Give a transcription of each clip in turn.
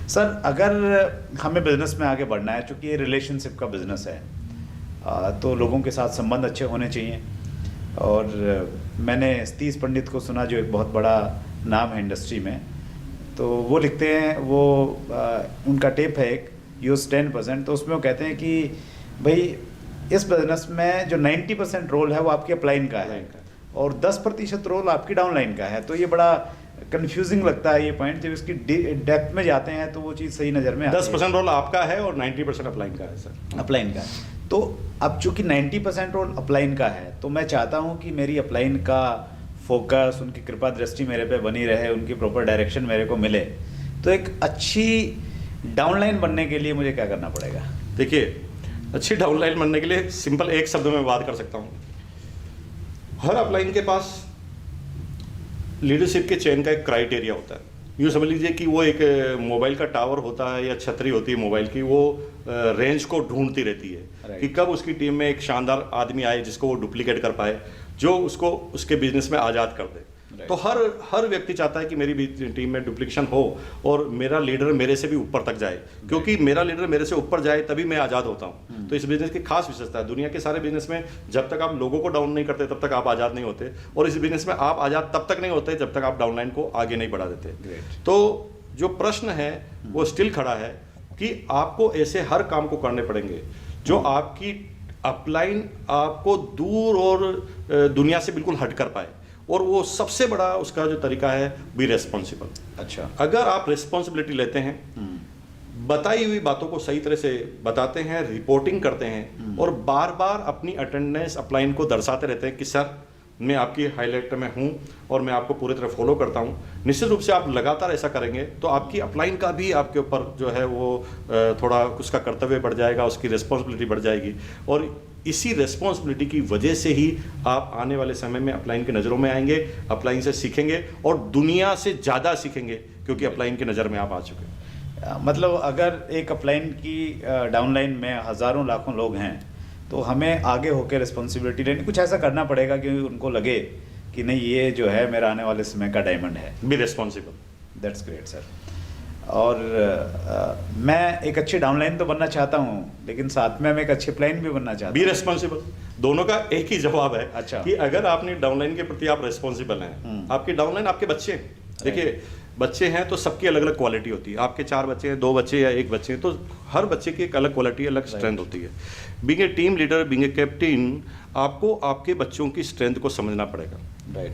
Sir अगर हमें business में आगे बढ़ना है, चूँकि ये रिलेशनशिप का बिजनेस है, तो लोगों के साथ संबंध अच्छे होने चाहिए। और मैंने सतीश पंडित को सुना, जो एक बहुत बड़ा नाम है इंडस्ट्री में, तो वो लिखते हैं, वो उनका टेप है एक यूज 10%, तो उसमें वो कहते हैं कि भाई इस बिजनेस में जो 90% रोल है वो आपकी अपलाइन का है और 10% रोल आपकी डाउनलाइन का है। तो ये बड़ा कंफ्यूजिंग लगता है ये पॉइंट, जब इसकी डेप्थ में जाते हैं तो वो चीज़ सही नज़र में आती है। 10% रोल आपका है और 90% अपलाइन का है सर। अपलाइन का है। तो अब चूंकि 90% रोल अपलाइन का है, तो मैं चाहता हूँ कि मेरी अपलाइन का फोकस, उनकी कृपा दृष्टि मेरे पे बनी रहे, उनकी प्रॉपर डायरेक्शन मेरे को मिले। तो एक अच्छी डाउनलाइन बनने के लिए मुझे क्या करना पड़ेगा? देखिए, अच्छी डाउनलाइन बनने के लिए सिंपल एक शब्द में बात कर सकता हूँ। हर अपलाइन के पास लीडरशिप के चयन का एक क्राइटेरिया होता है। यूँ समझ लीजिए कि वो एक मोबाइल का टावर होता है या छतरी होती है मोबाइल की, वो रेंज को ढूंढती रहती है कि कब उसकी टीम में एक शानदार आदमी आए जिसको वो डुप्लीकेट कर पाए, जो उसको उसके बिजनेस में आज़ाद कर दे। तो हर व्यक्ति चाहता है कि मेरी टीम में डुप्लीकेशन हो और मेरा लीडर मेरे से भी ऊपर तक जाए, क्योंकि मेरा लीडर मेरे से ऊपर जाए तभी मैं आज़ाद होता हूँ। तो इस बिजनेस की खास विशेषता है। दुनिया के सारे बिजनेस में जब तक आप लोगों को डाउन नहीं करते तब तक आप आज़ाद नहीं होते, और इस बिजनेस में आप आज़ाद तब तक नहीं होते जब तक आप डाउनलाइन को आगे नहीं बढ़ा देते। तो जो प्रश्न है वो स्टिल खड़ा है कि आपको ऐसे हर काम को करने पड़ेंगे जो आपकी अपलाइन आपको दूर और दुनिया से बिल्कुल हट कर पाए। और वो सबसे बड़ा उसका जो तरीका है, बी रेस्पॉन्सिबल। अच्छा, अगर आप रिस्पॉन्सिबिलिटी लेते हैं, बताई हुई बातों को सही तरह से बताते हैं, रिपोर्टिंग करते हैं और बार बार अपनी अटेंडेंस अपलाइन को दर्शाते रहते हैं कि सर मैं आपकी हाईलाइट में हूँ और मैं आपको पूरी तरह फॉलो करता हूँ, निश्चित रूप से आप लगातार ऐसा करेंगे तो आपकी अपलाइन का भी आपके ऊपर जो है वो थोड़ा उसका कर्तव्य बढ़ जाएगा, उसकी रिस्पॉन्सिबिलिटी बढ़ जाएगी। और इसी रिस्पॉन्सिबिलिटी की वजह से ही आप आने वाले समय में अपलाइन की नज़रों में आएंगे, अपलाइन से सीखेंगे और दुनिया से ज़्यादा सीखेंगे, क्योंकि अपलाइन की नज़र में आप आ चुके हैं। मतलब अगर एक अपलाइन की डाउनलाइन में हज़ारों लाखों लोग हैं, तो हमें आगे होकर रिस्पॉन्सिबिलिटी लेनी, कुछ ऐसा करना पड़ेगा कि उनको लगे कि नहीं, ये जो है मेरा आने वाले समय का डायमंड है। Be responsible. That's great sir. और मैं एक अच्छी डाउनलाइन तो बनना चाहता हूँ, लेकिन साथ में मैं एक अच्छी अपलाइन भी बनना चाहता हूँ। Be responsible. दोनों का एक ही जवाब है। अच्छा, कि अगर आपने डाउनलाइन के प्रति आप रिस्पॉन्सिबल हैं, आपकी डाउनलाइन आपके बच्चे हैं। देखिए, बच्चे हैं तो सबकी अलग अलग क्वालिटी होती है। आपके 4 बच्चे हैं, 2 बच्चे या 1 बच्चे हैं, तो हर बच्चे की एक अलग क्वालिटी, अलग स्ट्रेंथ होती है। Being a team leader, being a captain, आपको आपके बच्चों की स्ट्रेंथ को समझना पड़ेगा।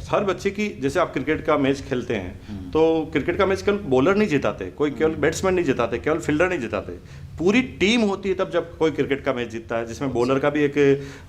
हर बच्चे की, जैसे आप क्रिकेट का मैच खेलते हैं तो क्रिकेट का मैच केवल बॉलर नहीं जिताते, कोई केवल बैट्समैन नहीं जिताते, केवल फील्डर नहीं जिताते, पूरी टीम होती है तब जब कोई क्रिकेट का मैच जीतता है, जिसमें बॉलर का भी एक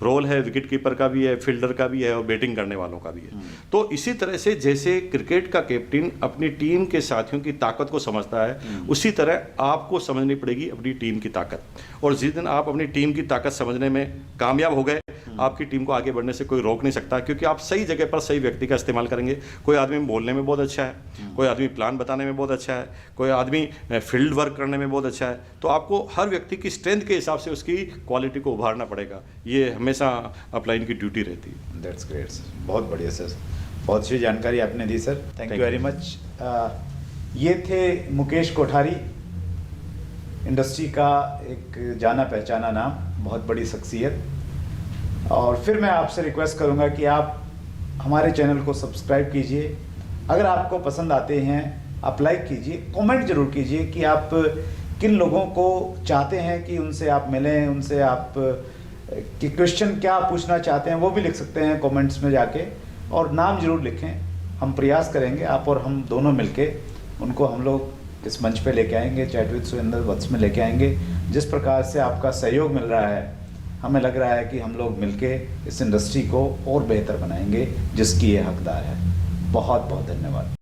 रोल है, विकेट कीपर का भी है, फील्डर का भी है और बैटिंग करने वालों का भी है। तो इसी तरह से जैसे क्रिकेट का कैप्टन अपनी टीम के साथियों की ताकत को समझता है, उसी तरह आपको समझनी पड़ेगी अपनी टीम की ताकत। और जिस दिन आप अपनी टीम की ताकत समझने में कामयाब हो गए, आपकी टीम को आगे बढ़ने से कोई रोक नहीं सकता, क्योंकि आप सही जगह पर सही व्यक्ति का इस्तेमाल करेंगे। कोई आदमी बोलने में बहुत अच्छा है, कोई आदमी प्लान बताने में बहुत अच्छा है, कोई आदमी फील्ड वर्क करने में बहुत अच्छा है। तो आपको हर व्यक्ति की स्ट्रेंथ के हिसाब से उसकी क्वालिटी को उभारना पड़ेगा। ये हमेशा अपलाइन की ड्यूटी रहती है। दैट्स ग्रेट सर, बहुत बढ़िया सर, बहुत अच्छी जानकारी आपने दी sir, thank you very much. ये थे मुकेश कोठारी, इंडस्ट्री का एक जाना पहचाना नाम, बहुत बड़ी शख्सियत। और फिर मैं आपसे रिक्वेस्ट करूंगा कि आप हमारे चैनल को सब्सक्राइब कीजिए। अगर आपको पसंद आते हैं आप लाइक कीजिए, कमेंट जरूर कीजिए कि आप किन लोगों को चाहते हैं कि उनसे आप मिलें, उनसे आप कि क्वेश्चन क्या पूछना चाहते हैं वो भी लिख सकते हैं कमेंट्स में जाके, और नाम जरूर लिखें। हम प्रयास करेंगे, आप और हम दोनों मिलके उनको हम लोग इस मंच पे लेके आएंगे, चैट विद सुरेंद्र वत्स में लेके आएंगे। जिस प्रकार से आपका सहयोग मिल रहा है, हमें लग रहा है कि हम लोग मिलके इस इंडस्ट्री को और बेहतर बनाएंगे जिसकी ये हकदार है। बहुत बहुत धन्यवाद।